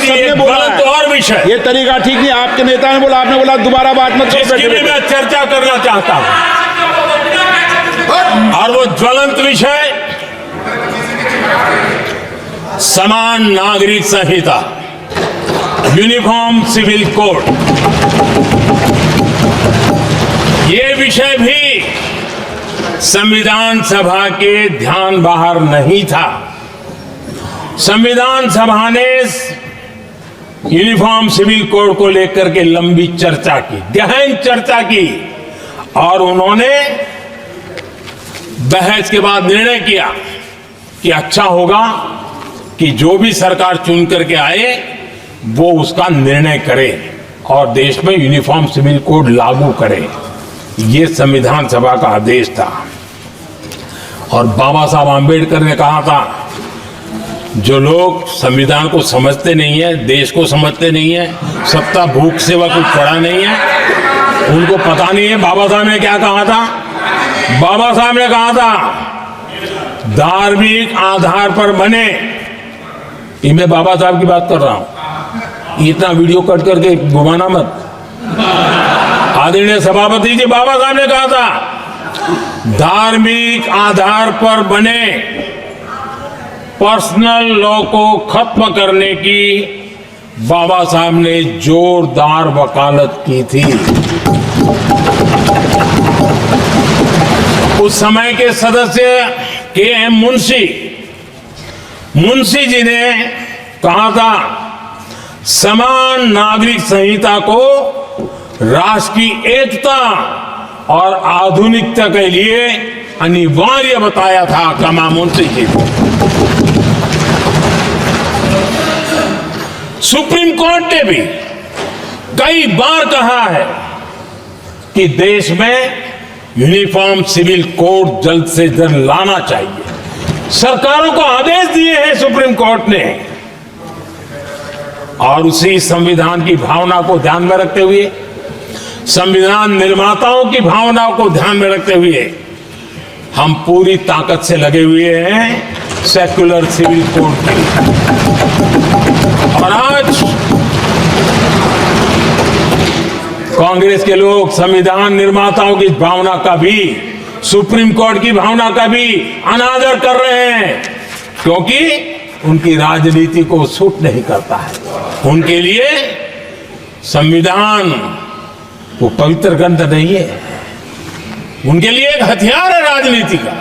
सबने बोला है। तो और विषय, ये तरीका ठीक नहीं। आपके नेता ने बोला, आपने बोला दोबारा बात मत करो। इसकी भी मैं चर्चा करना चाहता हूं। और वो ज्वलंत विषय समान नागरिक संहिता, यूनिफॉर्म सिविल कोड। ये विषय भी संविधान सभा के ध्यान बाहर नहीं था। संविधान सभा ने यूनिफॉर्म सिविल कोड को लेकर के लंबी चर्चा की, गहन चर्चा की, और उन्होंने बहस के बाद निर्णय किया कि अच्छा होगा कि जो भी सरकार चुन करके आए वो उसका निर्णय करे और देश में यूनिफॉर्म सिविल कोड लागू करे। ये संविधान सभा का आदेश था। और बाबा साहब आंबेडकर ने कहा था, जो लोग संविधान को समझते नहीं है, देश को समझते नहीं है, सत्ता भूख सेवा कुछ पड़ा नहीं है, उनको पता नहीं है बाबा साहब ने क्या कहा था। बाबा साहब ने कहा था, धार्मिक आधार पर बने। ये मैं बाबा साहब की बात कर रहा हूं, इतना वीडियो कट करके घुमाना मत। आदरणीय सभापति जी, बाबा साहब ने कहा था, धार्मिक आधार पर बने पर्सनल लॉ को खत्म करने की बाबा साहब ने जोरदार वकालत की थी। उस समय के सदस्य के.एम. मुंशी जी ने कहा था, समान नागरिक संहिता को राष्ट्र की एकता और आधुनिकता के लिए अनिवार्य बताया था। कमा मुंशी जी को सुप्रीम कोर्ट ने भी कई बार कहा है कि देश में यूनिफॉर्म सिविल कोड जल्द से जल्द लाना चाहिए। सरकारों को आदेश दिए हैं सुप्रीम कोर्ट ने। और उसी संविधान की भावना को ध्यान में रखते हुए, संविधान निर्माताओं की भावनाओं को ध्यान में रखते हुए, हम पूरी ताकत से लगे हुए हैं सेक्युलर सिविल कोड की। और आज कांग्रेस के लोग संविधान निर्माताओं की भावना का भी, सुप्रीम कोर्ट की भावना का भी अनादर कर रहे हैं, क्योंकि उनकी राजनीति को सूट नहीं करता है। उनके लिए संविधान वो पवित्र ग्रंथ नहीं है, उनके लिए एक हथियार है राजनीति का।